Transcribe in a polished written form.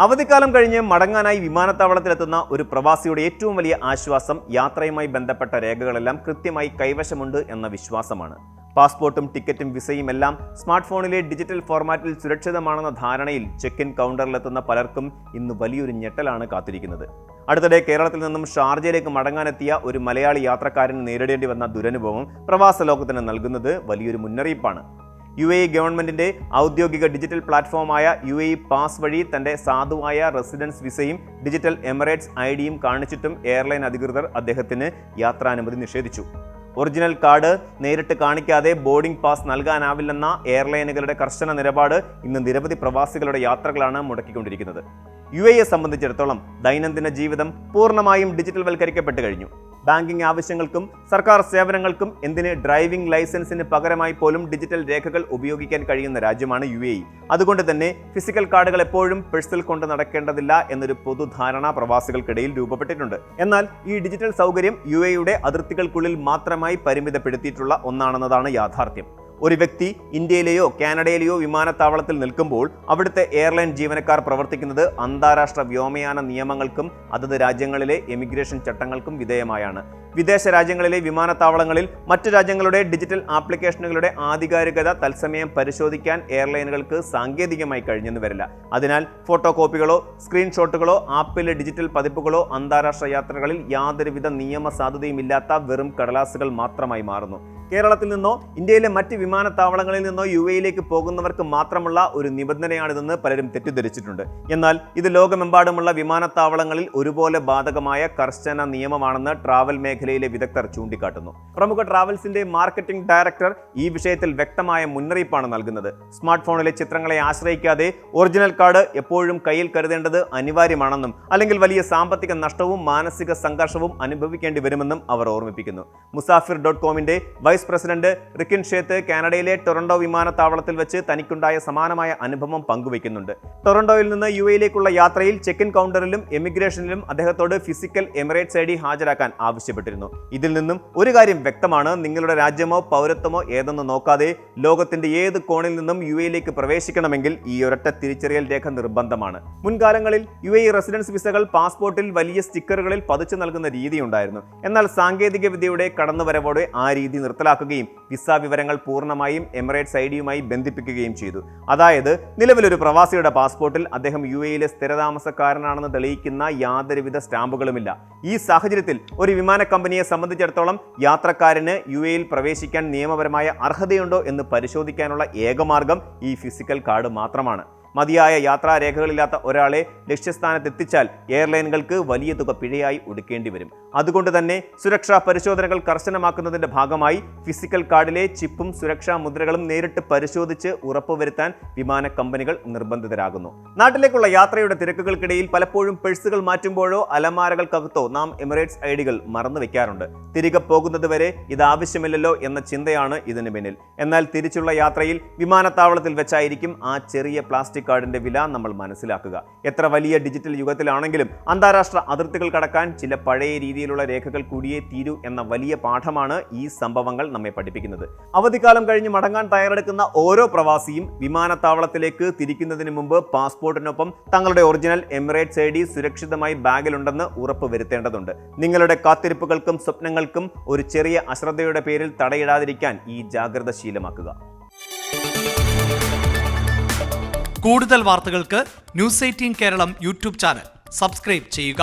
അവധിക്കാലം കഴിഞ്ഞ് മടങ്ങാനായി വിമാനത്താവളത്തിലെത്തുന്ന ഒരു പ്രവാസിയുടെ ഏറ്റവും വലിയ ആശ്വാസം യാത്രയുമായി ബന്ധപ്പെട്ട രേഖകളെല്ലാം കൃത്യമായി കൈവശമുണ്ട് എന്ന വിശ്വാസമാണ്. പാസ്പോർട്ടും ടിക്കറ്റും വിസയും എല്ലാം സ്മാർട്ട് ഫോണിലെ ഡിജിറ്റൽ ഫോർമാറ്റിൽ സുരക്ഷിതമാണെന്ന ധാരണയിൽ ചെക്ക് ഇൻ കൗണ്ടറിലെത്തുന്ന പലർക്കും ഇന്ന് വലിയൊരു ഞെട്ടലാണ് കാത്തിരിക്കുന്നത്. അടുത്തിടെ കേരളത്തിൽ നിന്നും ഷാർജയിലേക്ക് മടങ്ങാനെത്തിയ ഒരു മലയാളി യാത്രക്കാരന് നേരിടേണ്ടി വന്ന ദുരനുഭവം പ്രവാസ ലോകത്തിന് നൽകുന്നത് വലിയൊരു മുന്നറിയിപ്പാണ്. UAE ഗവൺമെന്റിന്റെ ഔദ്യോഗിക ഡിജിറ്റൽ പ്ലാറ്റ്ഫോമായ UAE പാസ് വഴി തന്റെ സാധുവായ റെസിഡൻസ് വിസയും ഡിജിറ്റൽ എമിറേറ്റ്സ് ഐഡിയും കാണിച്ചിട്ടും എയർലൈൻ അധികൃതർ അദ്ദേഹത്തിന് യാത്രാനുമതി നിഷേധിച്ചു. ഒറിജിനൽ കാർഡ് നേരിട്ട് കാണിക്കാതെ ബോർഡിംഗ് പാസ് നൽകാനാവില്ലെന്ന എയർലൈനുകളുടെ കർശന നിലപാട് ഇന്ന് നിരവധി പ്രവാസികളുടെ യാത്രകളാണ് മുടക്കിക്കൊണ്ടിരിക്കുന്നത്. UAE സംബന്ധിച്ചിടത്തോളം ദൈനംദിന ജീവിതം പൂർണ്ണമായും ഡിജിറ്റൽ വൽക്കരിക്കപ്പെട്ട് കഴിഞ്ഞു. ബാങ്കിംഗ് ആവശ്യങ്ങൾക്കും സർക്കാർ സേവനങ്ങൾക്കും എന്തിന് ഡ്രൈവിംഗ് ലൈസൻസിന് പകരമായി പോലും ഡിജിറ്റൽ രേഖകൾ ഉപയോഗിക്കാൻ കഴിയുന്ന രാജ്യമാണ് UAE. അതുകൊണ്ട് തന്നെ ഫിസിക്കൽ കാർഡുകൾ എപ്പോഴും പേഴ്സിൽ കൊണ്ട് നടക്കേണ്ടതില്ല എന്നൊരു പൊതുധാരണ പ്രവാസികൾക്കിടയിൽ രൂപപ്പെട്ടിട്ടുണ്ട്. എന്നാൽ ഈ ഡിജിറ്റൽ സൗകര്യം UAEയുടെ അതിർത്തികൾക്കുള്ളിൽ മാത്രമായി പരിമിതപ്പെടുത്തിയിട്ടുള്ള ഒന്നാണെന്നതാണ് യാഥാർത്ഥ്യം. ഒരു വ്യക്തി ഇന്ത്യയിലെയോ കാനഡയിലെയോ വിമാനത്താവളത്തിൽ നിൽക്കുമ്പോൾ അവിടുത്തെ എയർലൈൻ ജീവനക്കാർ പ്രവർത്തിക്കുന്നത് അന്താരാഷ്ട്ര വ്യോമയാന നിയമങ്ങൾക്കും അതത് രാജ്യങ്ങളിലെ എമിഗ്രേഷൻ ചട്ടങ്ങൾക്കും വിധേയമായാണ്. വിദേശ രാജ്യങ്ങളിലെ വിമാനത്താവളങ്ങളിൽ മറ്റു രാജ്യങ്ങളുടെ ഡിജിറ്റൽ ആപ്ലിക്കേഷനുകളുടെ ആധികാരികത തത്സമയം പരിശോധിക്കാൻ എയർലൈനുകൾക്ക് സാങ്കേതികമായി കഴിഞ്ഞെന്ന് വരില്ല. അതിനാൽ ഫോട്ടോ കോപ്പികളോ സ്ക്രീൻഷോട്ടുകളോ ആപ്പിലെ ഡിജിറ്റൽ പതിപ്പുകളോ അന്താരാഷ്ട്ര യാത്രകളിൽ യാതൊരുവിധ നിയമ സാധുതയുമില്ലാത്ത വെറും കടലാസുകൾ മാത്രമായി മാറുന്നു. കേരളത്തിൽ നിന്നോ ഇന്ത്യയിലെ മറ്റ് വിമാനത്താവളങ്ങളിൽ നിന്നോ UAEയിലേക്ക് പോകുന്നവർക്ക് മാത്രമുള്ള ഒരു നിബന്ധനയാണിതെന്ന് പലരും തെറ്റിദ്ധരിച്ചിട്ടുണ്ട്. എന്നാൽ ഇത് ലോകമെമ്പാടുമുള്ള വിമാനത്താവളങ്ങളിൽ ഒരുപോലെ ബാധകമായ കർശന നിയമമാണെന്ന് ട്രാവൽ മേഖലയിലെ വിദഗ്ധർ ചൂണ്ടിക്കാട്ടുന്നു. പ്രമുഖ ട്രാവൽസിന്റെ മാർക്കറ്റിംഗ് ഡയറക്ടർ ഈ വിഷയത്തിൽ വ്യക്തമായ മുന്നറിയിപ്പാണ് നൽകുന്നത്. സ്മാർട്ട് ഫോണിലെ ചിത്രങ്ങളെ ആശ്രയിക്കാതെ ഒറിജിനൽ കാർഡ് എപ്പോഴും കയ്യിൽ കരുതേണ്ടത് അനിവാര്യമാണെന്നും അല്ലെങ്കിൽ വലിയ സാമ്പത്തിക നഷ്ടവും മാനസിക സംഘർഷവും അനുഭവിക്കേണ്ടി വരുമെന്നും അവർ ഓർമ്മിപ്പിക്കുന്നു. മുസാഫിർ.comന്റെ വൈസ് പ്രസിഡന്റ് റിക്കിൻ ഷേത്ത് കാനഡയിലെ ടൊറന്റോ വിമാനത്താവളത്തിൽ വെച്ച് തനിക്കുണ്ടായ സമാനമായ അനുഭവം പങ്കുവയ്ക്കുന്നുണ്ട്. ടൊറന്റോയിൽ നിന്ന് UAEയിലേക്കുള്ള യാത്രയിൽ ചെക്ക് ഇൻ കൗണ്ടറിലും എമിഗ്രേഷനിലും അദ്ദേഹത്തോട് ഫിസിക്കൽ എമിറേറ്റ്സ് ID ഹാജരാക്കാൻ ആവശ്യപ്പെട്ടിരുന്നു. ഇതിൽ നിന്നും ഒരു കാര്യം വ്യക്തമാണ്: നിങ്ങളുടെ രാജ്യമോ പൗരത്വമോ ഏതെന്ന് നോക്കാതെ ലോകത്തിന്റെ ഏത് കോണിൽ നിന്നും UAEയിലേക്ക് പ്രവേശിക്കണമെങ്കിൽ ഈ ഒരൊറ്റ തിരിച്ചറിയൽ രേഖ നിർബന്ധമാണ്. മുൻകാലങ്ങളിൽ UAE റെസിഡൻസ് വിസകൾ പാസ്പോർട്ടിൽ വലിയ സ്റ്റിക്കറുകളിൽ പതിച്ചു നൽകുന്ന രീതിയുണ്ടായിരുന്നു. എന്നാൽ സാങ്കേതിക വിദ്യയുടെ കടന്നുവരവോടെ ആ രീതി നിർത്തലാക്കുകയും വിസ വിവരങ്ങൾ പൂർണ്ണമായും എമിറേറ്റ്സ് ഐഡിയുമായി ബന്ധിപ്പിക്കുകയും ചെയ്തു. അതായത് നിലവിലൊരു പ്രവാസിയുടെ പാസ്പോർട്ടിൽ അദ്ദേഹം UAEയിലെ സ്ഥിരതാമസക്കാരനാണെന്ന് തെളിയിക്കുന്ന യാതൊരുവിധ സ്റ്റാമ്പുകളുമില്ല. ഈ സാഹചര്യത്തിൽ ഒരു വിമാന കമ്പനിയെ സംബന്ധിച്ചിടത്തോളം യാത്രക്കാരന് UAEയിൽ പ്രവേശിക്കാൻ നിയമപരമായ അർഹതയുണ്ടോ എന്ന് പരിശോധിക്കാനുള്ള ഏകമാർഗം ഈ ഫിസിക്കൽ കാർഡ് മാത്രമാണ്. മതിയായ യാത്രാരേഖകളില്ലാത്ത ഒരാളെ ലക്ഷ്യസ്ഥാനത്തെത്തിച്ചാൽ എയർലൈനുകൾക്ക് വലിയ തുക പിഴയായി ഒടുക്കേണ്ടി വരും. അതുകൊണ്ട് തന്നെ സുരക്ഷാ പരിശോധനകൾ കർശനമാക്കുന്നതിന്റെ ഭാഗമായി ഫിസിക്കൽ കാർഡിലെ ചിപ്പും സുരക്ഷാ മുദ്രകളും നേരിട്ട് പരിശോധിച്ച് ഉറപ്പുവരുത്താൻ വിമാന കമ്പനികൾ നിർബന്ധിതരാകുന്നു. നാട്ടിലേക്കുള്ള യാത്രയുടെ തിരക്കുകൾക്കിടയിൽ പലപ്പോഴും പേഴ്സുകൾ മാറ്റുമ്പോഴോ അലമാരകൾക്കകത്തോ നാം എമിറേറ്റ്സ് ഐഡികൾ മറന്നു വെക്കാറുണ്ട്. തിരികെ പോകുന്നതുവരെ ഇത് ആവശ്യമില്ലല്ലോ എന്ന ചിന്തയാണ് ഇതിന് പിന്നിൽ. എന്നാൽ തിരിച്ചുള്ള യാത്രയിൽ വിമാനത്താവളത്തിൽ വെച്ചായിരിക്കും ആ ചെറിയ പ്ലാസ്റ്റിക് കാർഡിന്റെ വില നമ്മൾ മനസ്സിലാക്കുക. എത്ര വലിയ ഡിജിറ്റൽ യുഗത്തിലാണെങ്കിലും അന്താരാഷ്ട്ര അതിർത്തികൾ കടക്കാൻ ചില പഴയ രീതിയിലുള്ള രേഖകൾ കൂടിയേ തീരൂ എന്ന വലിയ പാഠമാണ് ഈ സംഭവങ്ങൾ നമ്മെ പഠിപ്പിക്കുന്നത്. അവധിക്കാലം കഴിഞ്ഞ് മടങ്ങാൻ തയ്യാറെടുക്കുന്ന ഓരോ പ്രവാസിയും വിമാനത്താവളത്തിലേക്ക് തിരിക്കുന്നതിന് മുമ്പ് പാസ്പോർട്ടിനൊപ്പം തങ്ങളുടെ ഒറിജിനൽ എമിറേറ്റ്സ് ID സുരക്ഷിതമായി ബാഗിലുണ്ടെന്ന് ഉറപ്പ് വരുത്തേണ്ടതുണ്ട്. നിങ്ങളുടെ കാത്തിരിപ്പുകൾക്കും സ്വപ്നങ്ങൾക്കും ഒരു ചെറിയ അശ്രദ്ധയുടെ പേരിൽ തടയിടാതിരിക്കാൻ ഈ ജാഗ്രത ശീലമാക്കുക. കൂടുതൽ വാർത്തകൾക്ക് News 18 Keralam YouTube channel subscribe ചെയ്യുക.